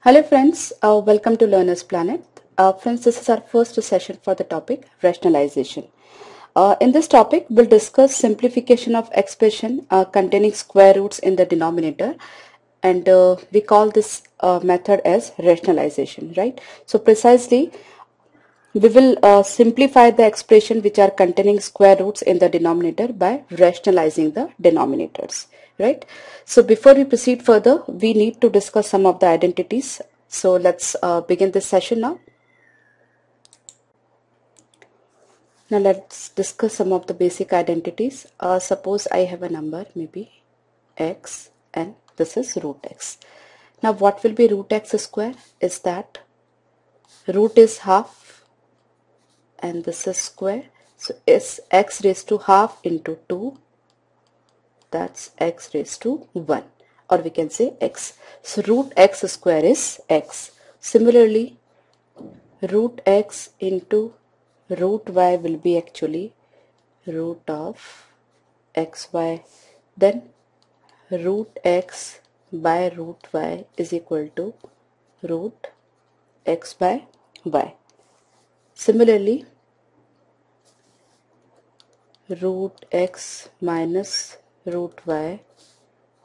Hello friends, welcome to Learner's Planet. Friends, this is our first session for the topic rationalization. In this topic, we'll discuss simplification of expression containing square roots in the denominator, and we call this method as rationalization, right? So precisely, we will simplify the expression which are containing square roots in the denominator by rationalizing the denominators, right? So before we proceed further, we need to discuss some of the identities. So let's begin this session now. Now let's discuss some of the basic identities. Suppose I have a number, maybe x, and this is root x. Now what will be root x square? Is that root is half and this is square, so it's x raised to half into 2, that's x raised to 1, or we can say x. So root x square is x. Similarly, root x into root y will be actually root of xy. Then root x by root y is equal to root x by y. Similarly, root x minus root y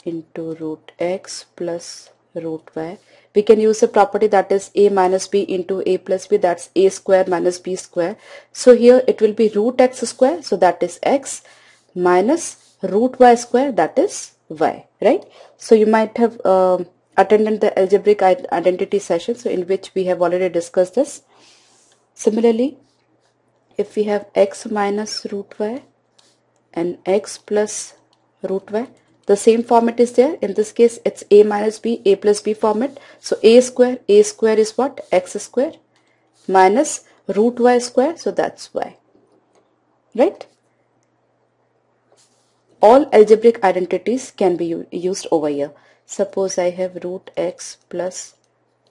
into root x plus root y. We can use a property that is a minus b into a plus b, that's a square minus b square. So here it will be root x square, so that is x, minus root y square, that is y, right? So you might have attended the algebraic identity session, so in which we have already discussed this. Similarly, if we have x minus root y and x plus root y, the same format is there. In this case, it's a minus b, a plus b format. So a square is what? X square minus root y square, so that's y, right? All algebraic identities can be used over here. Suppose I have root x plus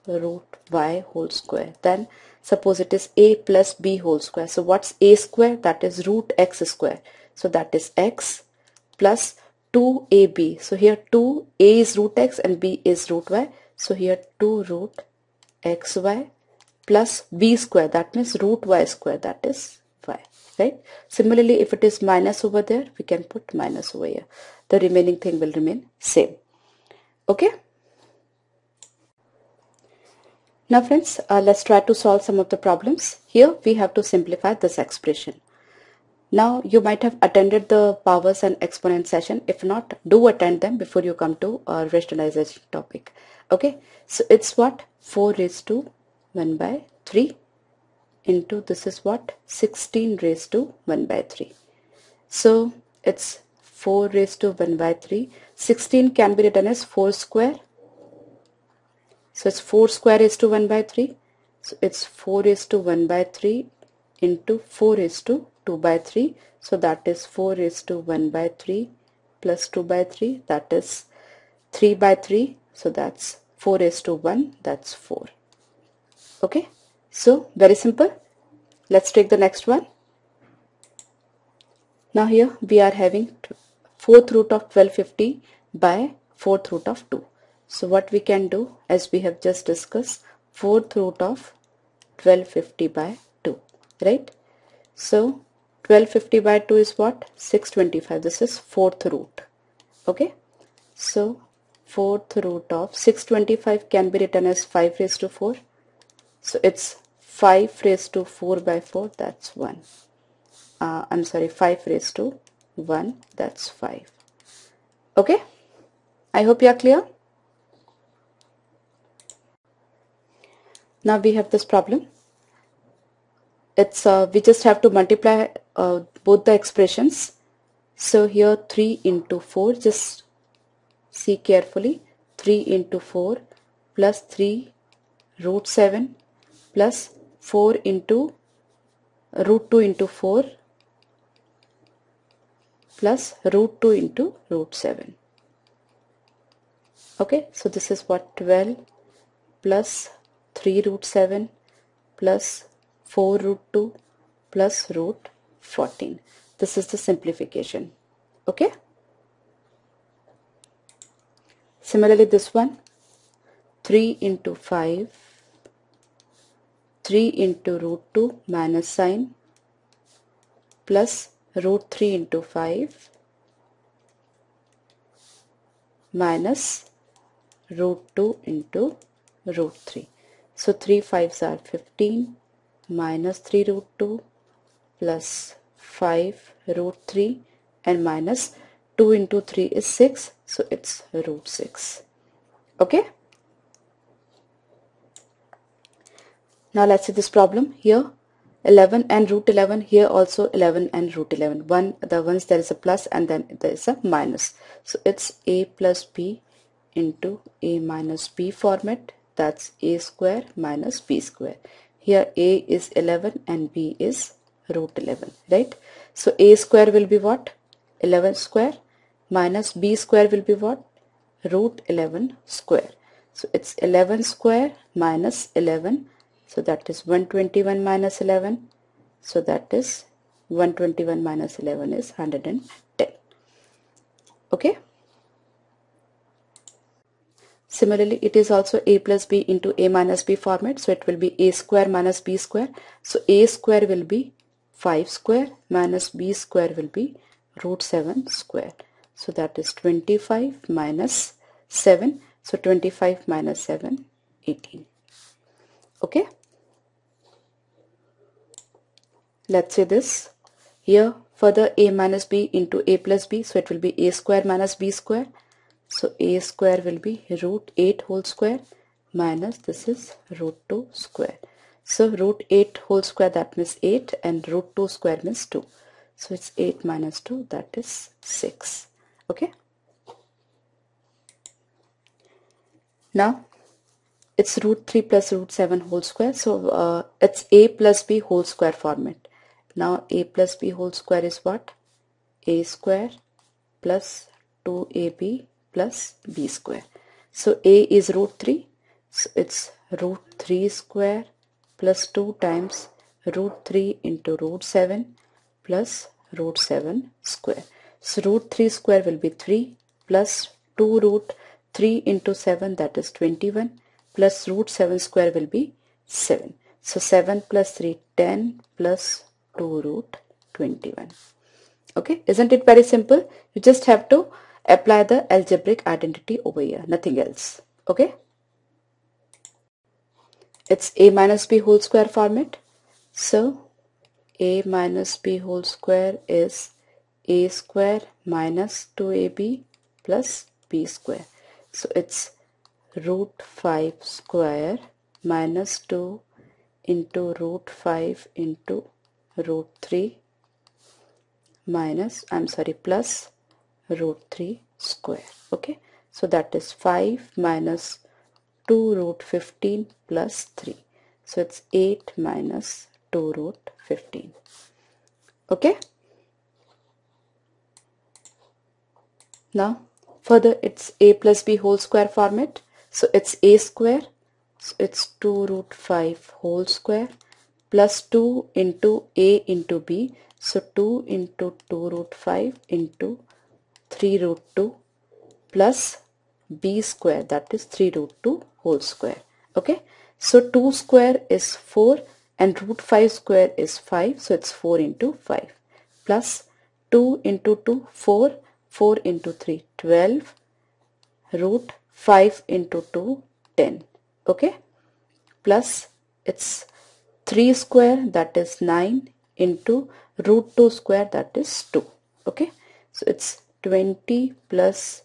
root y whole square. Then suppose it is a plus b whole square. So what's a square? That is root x square. So that is x plus 2ab. So here 2, a is root x and b is root y. So here 2 root xy plus b square, that means root y square, that is y, right? Similarly, if it is minus over there, we can put minus over here. The remaining thing will remain same. Okay? Now friends, let's try to solve some of the problems. Here we have to simplify this expression. Now you might have attended the powers and exponent session. If not, do attend them before you come to our rationalization topic. Okay, so it's what? 4 raised to 1 by 3 into this is what? 16 raised to 1 by 3. So it's 4 raised to 1 by 3. 16 can be written as 4 square. So it's 4 square raised to 1 by 3. So it's 4 raised to 1 by 3 into 4 raised to 2 by 3. So that is 4 raised to 1 by 3 plus 2 by 3. That is 3 by 3. So that's 4 raised to 1. That's 4. Okay. So very simple. Let's take the next one. Now here we are having 4th root of 1250 by 4th root of 2. So what we can do, as we have just discussed, 4th root of 1250 by 2, right? So 1250 by 2 is what? 625. This is 4th root. Okay. So 4th root of 625 can be written as 5 raised to 4. So it's 5 raised to 4 by 4. That's 1. I'm sorry, 5 raised to 1. That's 5. Okay. I hope you are clear. Now we have this problem. It's we just have to multiply both the expressions. So here 3 into 4, just see carefully, 3 into 4 plus 3 root 7 plus 4 into root 2 into 4 plus root 2 into root 7. Okay, so this is what? 12 plus 3 root 7 plus 4 root 2 plus root 14. This is the simplification. Okay. Similarly, this one, 3 into 5, 3 into root 2 minus sign plus root 3 into 5 minus root 2 into root 3. So 3 5s are 15 minus 3 root 2 plus 5 root 3 and minus 2 into 3 is 6, so it's root 6. Okay. Now let's see this problem. Here 11 and root 11, here also 11 and root 11. Once there is a plus and then there is a minus. So it's a plus b into a minus b format. That's a square minus b square. Here a is 11 and b is root 11, right? So a square will be what? 11 square minus b square will be what? Root 11 square. So it's 11 square minus 11. So that is 121 minus 11. So that is 121 minus 11 is 110. Okay. Similarly, it is also a plus b into a minus b format. So it will be a square minus b square. So a square will be 5 square minus b square will be root 7 square. So that is 25 minus 7. So 25 minus 7, 18. Okay. Let's say this. Here further a minus b into a plus b. So it will be a square minus b square. So a square will be root 8 whole square minus this is root 2 square. So root 8 whole square, that means 8, and root 2 square means 2. So it's 8 minus 2, that is 6. Okay. Now it's root 3 plus root 7 whole square. So it's a plus b whole square format. Now a plus b whole square is what? A square plus 2ab plus b square. So a is root 3. So it's root 3 square plus 2 times root 3 into root 7 plus root 7 square. So root 3 square will be 3 plus 2 root 3 into 7, that is 21, plus root 7 square will be 7. So 7 plus 3, 10 plus 2 root 21. Okay, isn't it very simple? You just have to apply the algebraic identity over here, nothing else. Okay, it's a minus b whole square format. So a minus b whole square is a square minus 2ab plus b square. So it's root 5 square minus 2 into root 5 into root 3 minus, plus root 3 square. Okay, so that is 5 minus 2 root 15 plus 3. So it's 8 minus 2 root 15. Okay. Now further it's a plus b whole square format. So it's a square. So it's 2 root 5 whole square plus 2 into a into b. So 2 into 2 root 5 into 3 root 2 plus b square, that is 3 root 2 whole square. Okay. So 2 square is 4 and root 5 square is 5. So it's 4 into 5 plus 2 into 2, 4, 4 into 3, 12, root 5 into 2, 10. Okay. Plus it's 3 square, that is 9, into root 2 square, that is 2. Okay. So it's 20 plus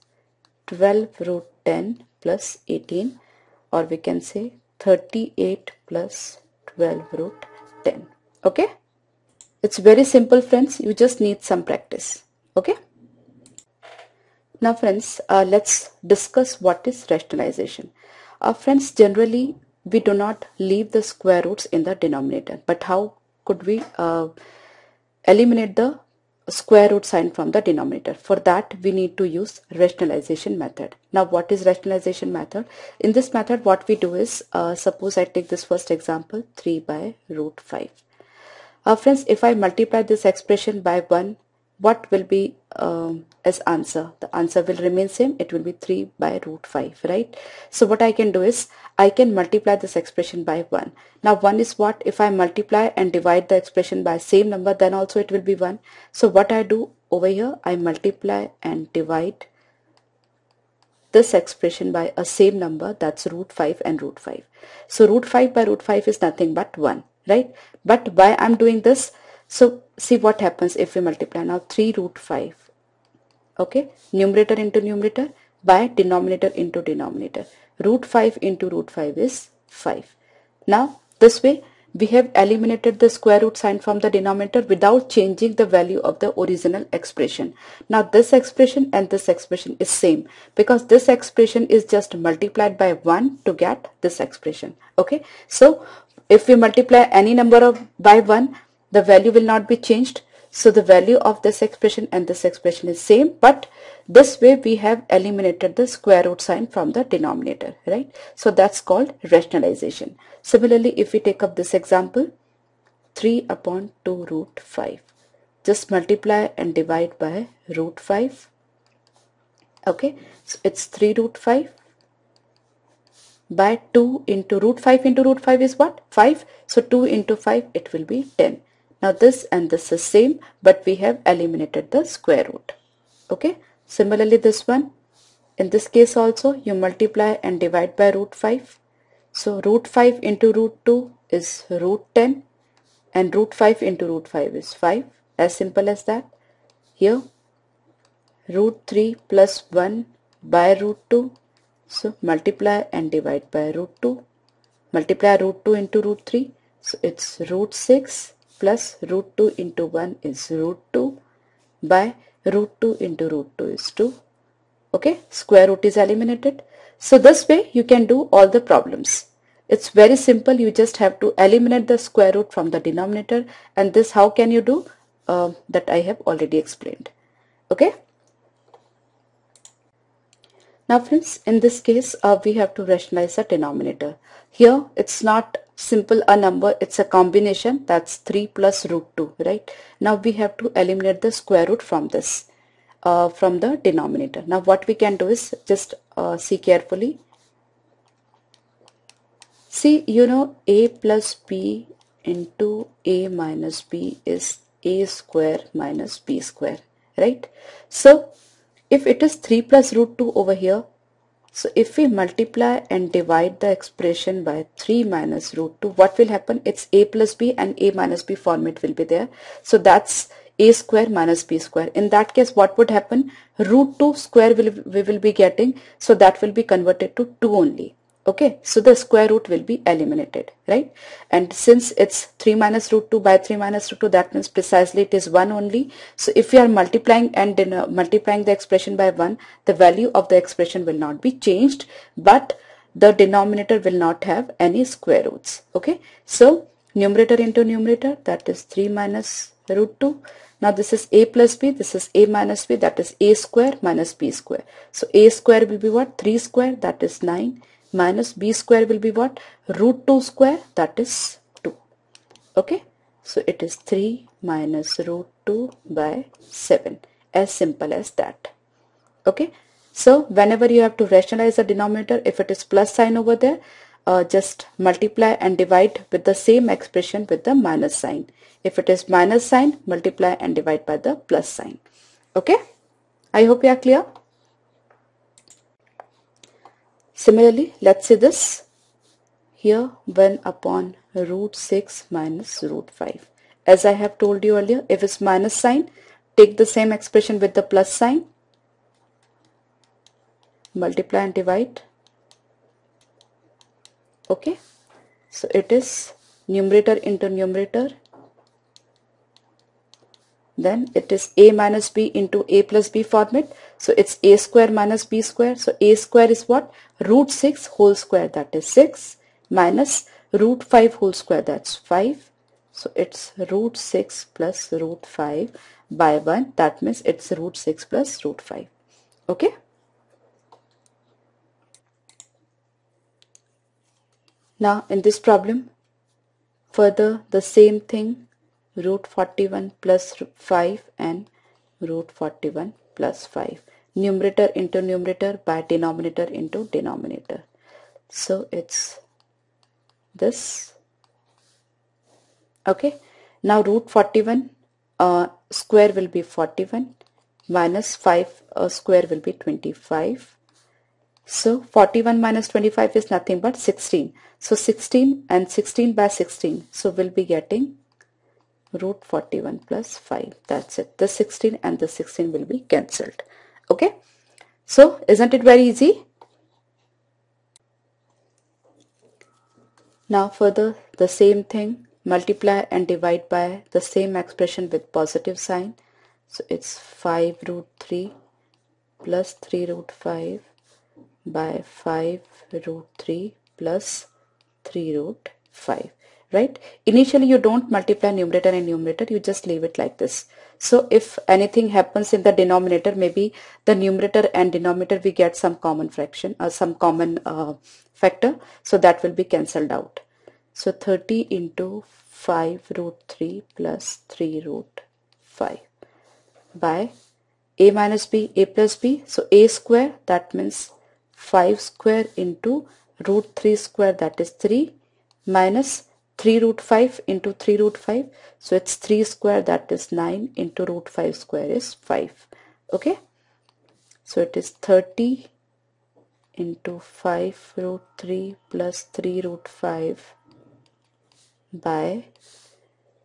12 root 10 plus 18, or we can say 38 plus 12 root 10. Okay. It's very simple, friends. You just need some practice. Okay. Now friends, let's discuss what is rationalization. Friends, generally we do not leave the square roots in the denominator, but how could we eliminate the square root sign from the denominator? For that we need to use rationalization method. Now what is rationalization method? In this method what we do is, suppose I take this first example, 3 by root 5. Friends, if I multiply this expression by 1, what will be as answer? The answer will remain same. It will be 3 by root 5, right? So what I can do is I can multiply this expression by 1. Now 1 is what? If I multiply and divide the expression by same number, then also it will be 1. So what I do over here, I multiply and divide this expression by a same number, that's root 5 and root 5. So root 5 by root 5 is nothing but 1, right? But why I'm doing this? So see what happens if we multiply now 3 root 5, okay? Numerator into numerator by denominator into denominator. Root 5 into root 5 is 5. Now this way we have eliminated the square root sign from the denominator without changing the value of the original expression. Now this expression and this expression is same because this expression is just multiplied by 1 to get this expression. Okay, so if we multiply any number by 1, the value will not be changed. So the value of this expression and this expression is same, but this way we have eliminated the square root sign from the denominator, right? So that's called rationalization. Similarly, if we take up this example, 3 upon 2 root 5. Just multiply and divide by root 5. Okay, so it's 3 root 5 by 2 into root 5 into root 5 is what? 5. So 2 into 5, it will be 10. Now this and this is same, but we have eliminated the square root. Okay, similarly this one, in this case also you multiply and divide by root 5. So root 5 into root 2 is root 10 and root 5 into root 5 is 5. As simple as that. Here root 3 plus 1 by root 2. So multiply and divide by root 2. Multiply root 2 into root 3. So it's root 6 plus root 2 into 1 is root 2 by root 2 into root 2 is 2. Okay, square root is eliminated. So this way you can do all the problems. It's very simple. You just have to eliminate the square root from the denominator, and this how can you do? That I have already explained. Okay. Now friends, in this case we have to rationalize the denominator. Here it's not simple a number, it's a combination, that's 3 plus root 2, right? Now we have to eliminate the square root from this, from the denominator. Now what we can do is just see carefully. See, you know, a plus b into a minus b is a square minus b square, right? So if it is 3 plus root 2 over here, so if we multiply and divide the expression by 3 minus root 2, what will happen? It's a plus b and a minus b format will be there. So that's a square minus b square. In that case, what would happen? Root 2 square we will be getting. So that will be converted to 2 only. Okay, so the square root will be eliminated, right? And since it's 3 minus root 2 by 3 minus root 2, that means precisely it is 1 only. So if we are multiplying and multiplying the expression by 1, the value of the expression will not be changed, but the denominator will not have any square roots. Okay, so numerator into numerator, that is 3 minus root 2. Now this is a plus b, this is a minus b, that is a square minus b square. So a square will be what? 3 square, that is 9. Minus b square will be what? Root 2 square, that is 2. Okay, so it is 3 minus root 2 by 7. As simple as that. Okay, so whenever you have to rationalize the denominator, if it is plus sign over there, just multiply and divide with the same expression with the minus sign. If it is minus sign, multiply and divide by the plus sign. Okay, I hope you are clear. Similarly, let's see this. Here 1 upon root 6 minus root 5. As I have told you earlier, if it's minus sign, take the same expression with the plus sign. Multiply and divide. Okay. So it is numerator into numerator. Then it is a minus b into a plus b format. So it's a square minus b square. So a square is what? Root 6 whole square, that is 6, minus root 5 whole square, that's 5. So it's root 6 plus root 5 by 1. That means it's root 6 plus root 5. Okay. Now in this problem, further the same thing, root 41 plus 5 and root 41 plus 5. Numerator into numerator by denominator into denominator. So it's this. Okay. Now root 41 square will be 41 minus 5 square will be 25. So 41 minus 25 is nothing but 16. So 16 and 16 by 16. So we'll be getting root 41 plus 5. That's it. The 16 and the 16 will be cancelled. Okay. So isn't it very easy? Now further the same thing, multiply and divide by the same expression with positive sign. So it's 5 root 3 plus 3 root 5 by 5 root 3 plus 3 root 5, right? Initially you don't multiply numerator and numerator, you just leave it like this. So if anything happens in the denominator, maybe the numerator and denominator we get some common fraction or some common factor, so that will be cancelled out. So 30 into 5 root 3 plus 3 root 5 by a minus b, a plus b. So a square, that means 5 square into root 3 square, that is 3, minus 3 root 5 into 3 root 5. So it's 3 square, that is 9, into root 5 square is 5. Okay. So it is 30 into 5 root 3 plus 3 root 5 by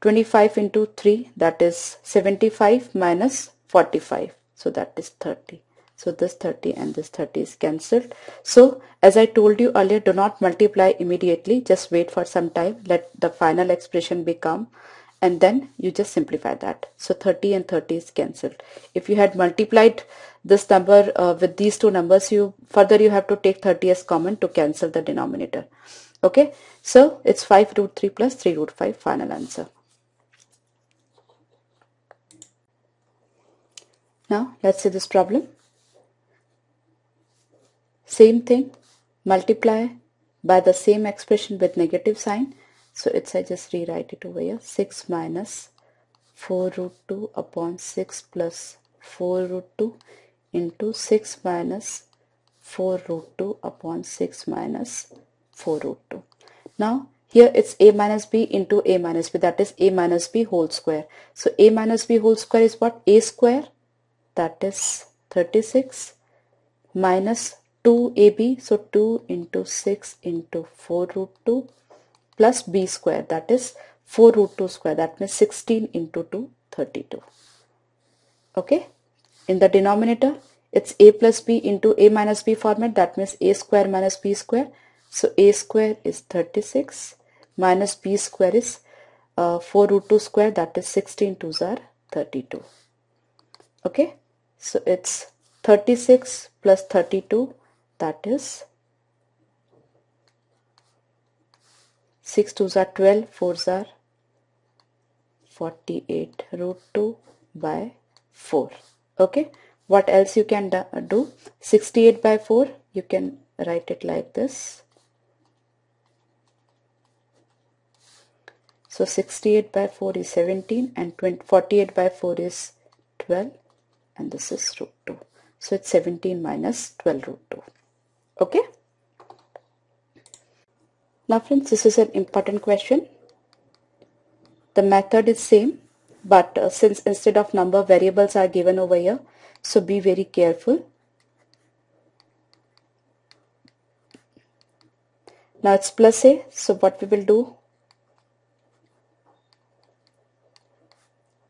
25 into 3, that is 75 minus 45. So that is 30. So this 30 and this 30 is cancelled. So as I told you earlier, do not multiply immediately. Just wait for some time. Let the final expression become, and then you just simplify that. So 30 and 30 is cancelled. If you had multiplied this number with these two numbers, you have to take 30 as common to cancel the denominator. Okay. So it's 5 root 3 plus 3 root 5, final answer. Now let's see this problem. Same thing, multiply by the same expression with negative sign. So I just rewrite it over here. 6 minus 4 root 2 upon 6 plus 4 root 2 into 6 minus 4 root 2 upon 6 minus 4 root 2. Now here it's a minus b into a minus b, that is a minus b whole square. So a minus b whole square is what? A square, that is 36, minus 2ab, so 2 into 6 into 4 root 2 plus b square, that is 4 root 2 square, that means 16 into 2, 32. Okay. In the denominator, it's a plus b into a minus b format, that means a square minus b square. So a square is 36 minus b square is 4 root 2 square, that is 16 2s are 32. Okay. So it's 36 plus 32, that is 6 2s are 12, 4s are 48, root 2 by 4. Okay. What else you can do? 68 by 4, you can write it like this. So 68 by 4 is 17 and 48 by 4 is 12, and this is root 2. So it's 17 minus 12 root 2. Okay. Now friends, this is an important question. The method is same, but since instead of number, variables are given over here, so be very careful. Now it's plus a, so what we will do?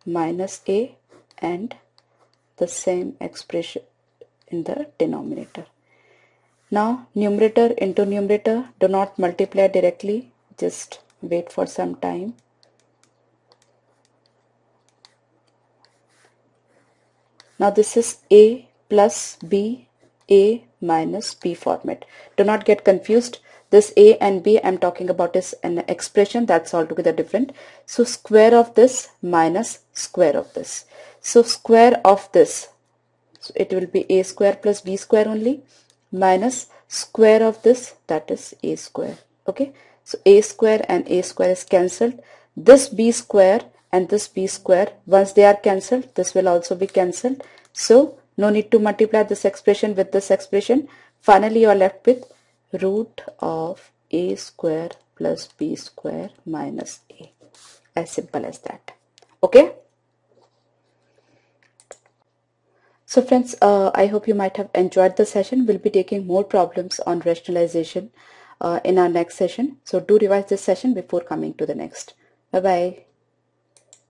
Minus a and the same expression in the denominator. Now numerator into numerator, do not multiply directly, just wait for some time. Now this is a plus b, a minus b format. Do not get confused. This a and b I'm talking about is an expression that's altogether different. So square of this minus square of this. So square of this, so it will be a square plus b square only, minus square of this, that is a square. Okay. So a square and a square is cancelled. This b square and this b square. Once they are cancelled, this will also be cancelled. So no need to multiply this expression with this expression. Finally, you are left with root of a square plus b square minus a. As simple as that. Okay. So friends, I hope you might have enjoyed the session. We'll be taking more problems on rationalization in our next session. So do revise this session before coming to the next. Bye bye.